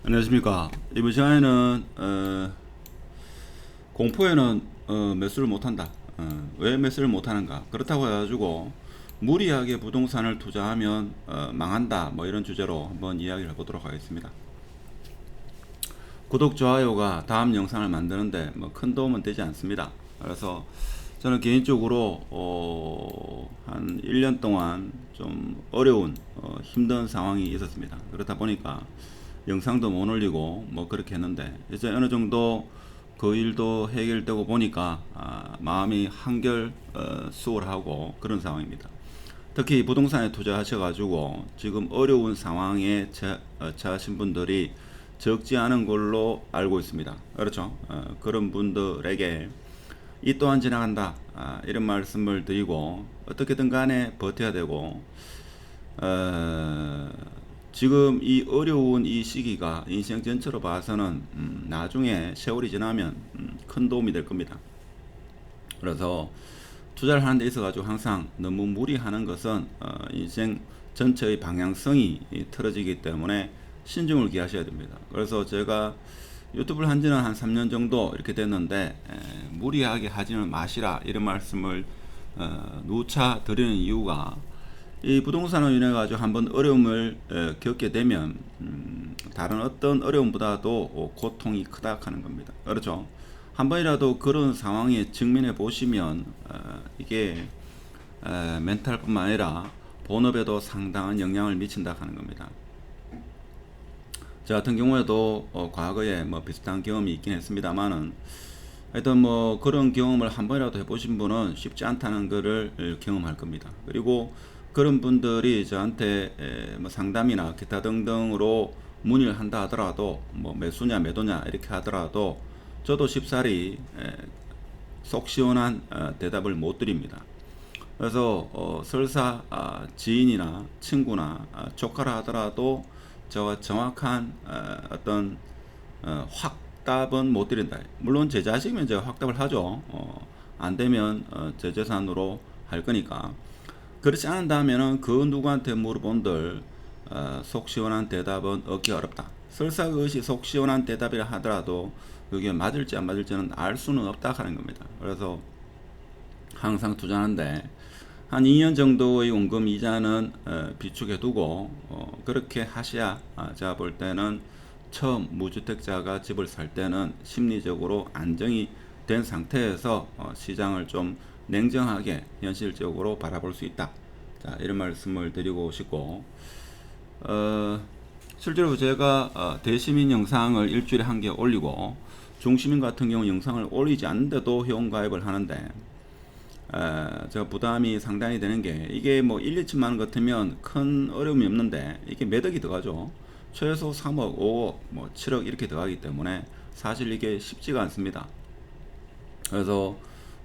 안녕하십니까. 이번 시간에는 공포에는 매수를 못한다. 왜 매수를 못하는가? 그렇다고 해가지고 무리하게 부동산을 투자하면 망한다. 뭐 이런 주제로 한번 이야기를 해보도록 하겠습니다. 구독, 좋아요가 다음 영상을 만드는데 뭐 큰 도움은 되지 않습니다. 그래서 저는 개인적으로 한 1년 동안 좀 어려운 힘든 상황이 있었습니다. 그렇다 보니까 영상도 못 올리고 뭐 그렇게 했는데 이제 어느 정도 그 일도 해결되고 보니까 마음이 한결 수월하고 그런 상황입니다. 특히 부동산에 투자하셔가지고 지금 어려운 상황에 처하신 분들이 적지 않은 걸로 알고 있습니다. 그렇죠? 그런 분들에게 이 또한 지나간다. 이런 말씀을 드리고 어떻게든 간에 버텨야 되고 어, 지금 이 어려운 이 시기가 인생 전체로 봐서는 나중에 세월이 지나면 큰 도움이 될 겁니다. 그래서 투자를 하는 데 있어 가지고 항상 너무 무리하는 것은 인생 전체의 방향성이 틀어지기 때문에 신중을 기하셔야 됩니다. 그래서 제가 유튜브를 한 지는 한 3년 정도 이렇게 됐는데 무리하게 하지는 마시라 이런 말씀을 누차 드리는 이유가 이 부동산으로 인해 가지고 한번 어려움을 겪게 되면 다른 어떤 어려움보다도 고통이 크다 하는 겁니다. 그렇죠? 한 번이라도 그런 상황에 직면해 보시면 이게 멘탈뿐만 아니라 본업에도 상당한 영향을 미친다 하는 겁니다. 저 같은 경우에도 과거에 뭐 비슷한 경험이 있긴 했습니다만은 하여튼 뭐 그런 경험을 한 번이라도 해보신 분은 쉽지 않다는 것을 경험할 겁니다. 그리고 그런 분들이 저한테 뭐 상담이나 기타 등등으로 문의를 한다 하더라도 뭐 매수냐 매도냐 이렇게 하더라도 저도 쉽사리 속 시원한 대답을 못 드립니다. 그래서 설사 지인이나 친구나 조카라 하더라도 저와 정확한 어떤 확답은 못 드린다. 물론 제 자식이면 제가 확답을 하죠. 안 되면 제 재산으로 할 거니까. 그렇지 않다면은 그 누구한테 물어본들 속 시원한 대답은 얻기 어렵다. 설사 그것이 속 시원한 대답이라 하더라도 그게 맞을지 안 맞을지는 알 수는 없다 하는 겁니다. 그래서 항상 투자하는데 한 2년 정도의 원금 이자는 비축해 두고 그렇게 하셔야 제가 볼 때는 처음 무주택자가 집을 살 때는 심리적으로 안정이 된 상태에서 시장을 좀 냉정하게 현실적으로 바라볼 수 있다. 자, 이런 말씀을 드리고 싶고 실제로 제가 대시민 영상을 일주일에 한 개 올리고 중시민 같은 경우 영상을 올리지 않는데도 회원가입을 하는데 제가 부담이 상당히 되는 게 이게 뭐 1, 2천만 원 같으면 큰 어려움이 없는데 이게 몇 억이 들어가죠. 최소 3억, 5억, 뭐 7억 이렇게 들어가기 때문에 사실 이게 쉽지가 않습니다. 그래서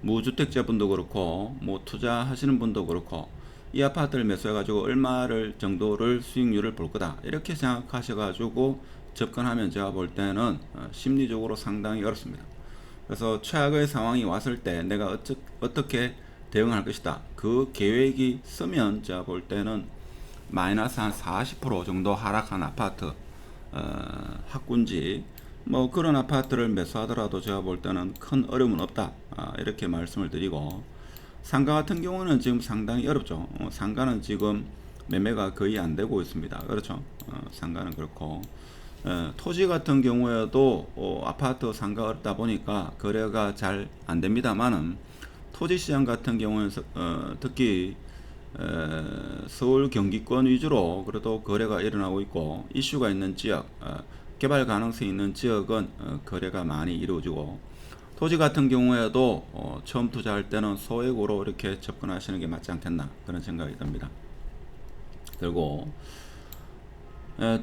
무주택자분도 그렇고 뭐 투자하시는 분도 그렇고 이 아파트를 매수해가지고 얼마를 정도를 수익률을 볼 거다 이렇게 생각하셔가지고 접근하면 제가 볼 때는 심리적으로 상당히 어렵습니다. 그래서 최악의 상황이 왔을 때 내가 어떻게 대응할 것이다. 그 계획이 쓰면 제가 볼 때는 마이너스 한 40% 정도 하락한 아파트, 학군지 뭐 그런 아파트를 매수하더라도 제가 볼 때는 큰 어려움은 없다. 이렇게 말씀을 드리고 상가 같은 경우는 지금 상당히 어렵죠. 상가는 지금 매매가 거의 안 되고 있습니다. 그렇죠. 상가는 그렇고 토지 같은 경우에도 아파트 상가 어렵다 보니까 거래가 잘 안 됩니다만은 토지 시장 같은 경우는 특히 서울 경기권 위주로 그래도 거래가 일어나고 있고 이슈가 있는 지역 개발 가능성이 있는 지역은 거래가 많이 이루어지고 토지 같은 경우에도 처음 투자할 때는 소액으로 이렇게 접근하시는 게 맞지 않겠나 그런 생각이 듭니다. 그리고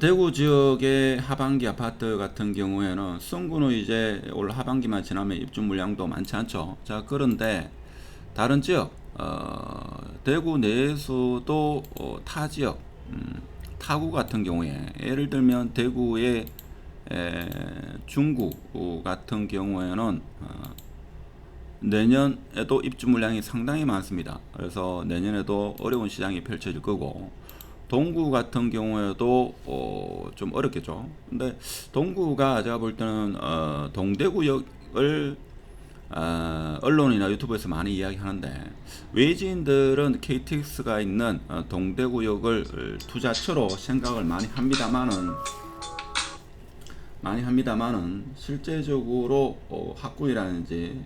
대구 지역의 하반기 아파트 같은 경우에는 성구는 이제 올 하반기만 지나면 입주 물량도 많지 않죠. 자, 그런데 다른 지역, 대구 내에서도 타 지역, 타구 같은 경우에 예를 들면 대구의 중구 같은 경우에는 내년에도 입주 물량이 상당히 많습니다. 그래서 내년에도 어려운 시장이 펼쳐질 거고 동구 같은 경우에도 좀 어렵겠죠. 근데 동구가 제가 볼 때는 동대구역을 언론이나 유튜브에서 많이 이야기하는데, 외지인들은 KTX가 있는 동대구역을 투자처로 생각을 많이 합니다만은 실제적으로 학구이라든지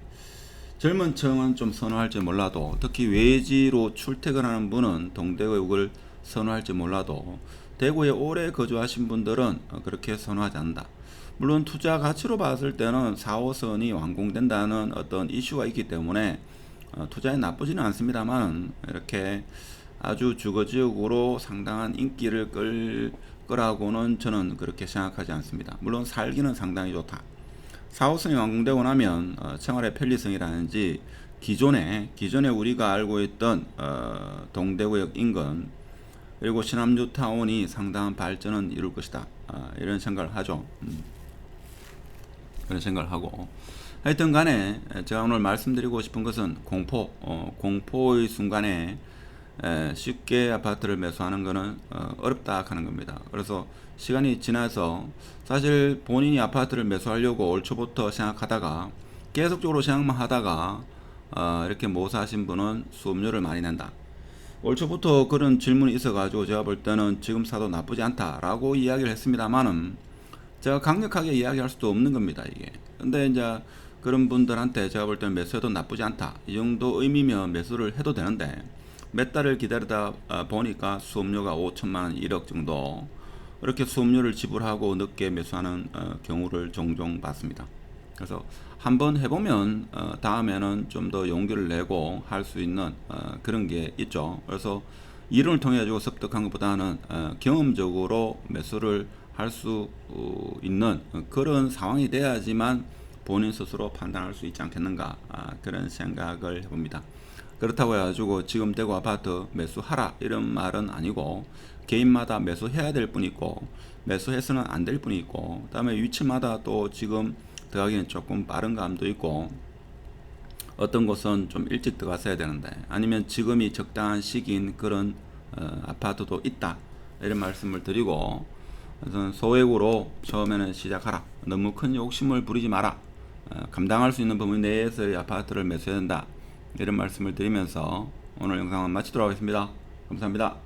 젊은 층은 좀 선호할지 몰라도, 특히 외지로 출퇴근하는 분은 동대구역을 선호할지 몰라도 대구에 오래 거주하신 분들은 그렇게 선호하지 않는다. 물론 투자 가치로 봤을 때는 4호선이 완공된다는 어떤 이슈가 있기 때문에 투자에 나쁘지는 않습니다만, 이렇게 아주 주거지역으로 상당한 인기를 끌 거라고는 저는 그렇게 생각하지 않습니다. 물론 살기는 상당히 좋다. 4호선이 완공되고 나면 생활의 편리성이라든지 기존에 우리가 알고 있던 동대구역 인근, 그리고 신암뉴타운이 상당한 발전은 이룰 것이다. 이런 생각을 하죠. 그런 생각을 하고, 하여튼 간에 제가 오늘 말씀드리고 싶은 것은 공포의 순간에 쉽게 아파트를 매수하는 것은 어렵다 하는 겁니다. 그래서 시간이 지나서 사실 본인이 아파트를 매수하려고 올 초부터 생각하다가 계속적으로 생각만 하다가 이렇게 못 사신 분은 수업료를 많이 낸다. 올 초부터 그런 질문이 있어가지고 제가 볼 때는 지금 사도 나쁘지 않다라고 이야기를 했습니다만은, 제가 강력하게 이야기할 수도 없는 겁니다, 이게. 근데 이제 그런 분들한테 제가 볼 때는 매수해도 나쁘지 않다, 이 정도 의미면 매수를 해도 되는데, 몇 달을 기다리다 보니까 수업료가 5천만 원, 1억 정도 이렇게 수업료를 지불하고 늦게 매수하는 경우를 종종 봤습니다. 그래서 한번 해보면 다음에는 좀 더 용기를 내고 할 수 있는 그런 게 있죠. 그래서 이론을 통해 가지고 습득한 것보다는 경험적으로 매수를 할 수 있는 그런 상황이 돼야지만 본인 스스로 판단할 수 있지 않겠는가, 그런 생각을 해봅니다. 그렇다고 해가지고 지금 대구 아파트 매수하라 이런 말은 아니고, 개인마다 매수해야 될 분이 있고 매수해서는 안 될 분이 있고, 그다음에 위치마다 또 지금 들어가기는 조금 빠른 감도 있고, 어떤 곳은 좀 일찍 들어갔어야 되는데 아니면 지금이 적당한 시기인 그런 아파트도 있다, 이런 말씀을 드리고, 그래서 소액으로 처음에는 시작하라, 너무 큰 욕심을 부리지 마라, 감당할 수 있는 범위 내에서의 아파트를 매수해야 된다, 이런 말씀을 드리면서 오늘 영상은 마치도록 하겠습니다. 감사합니다.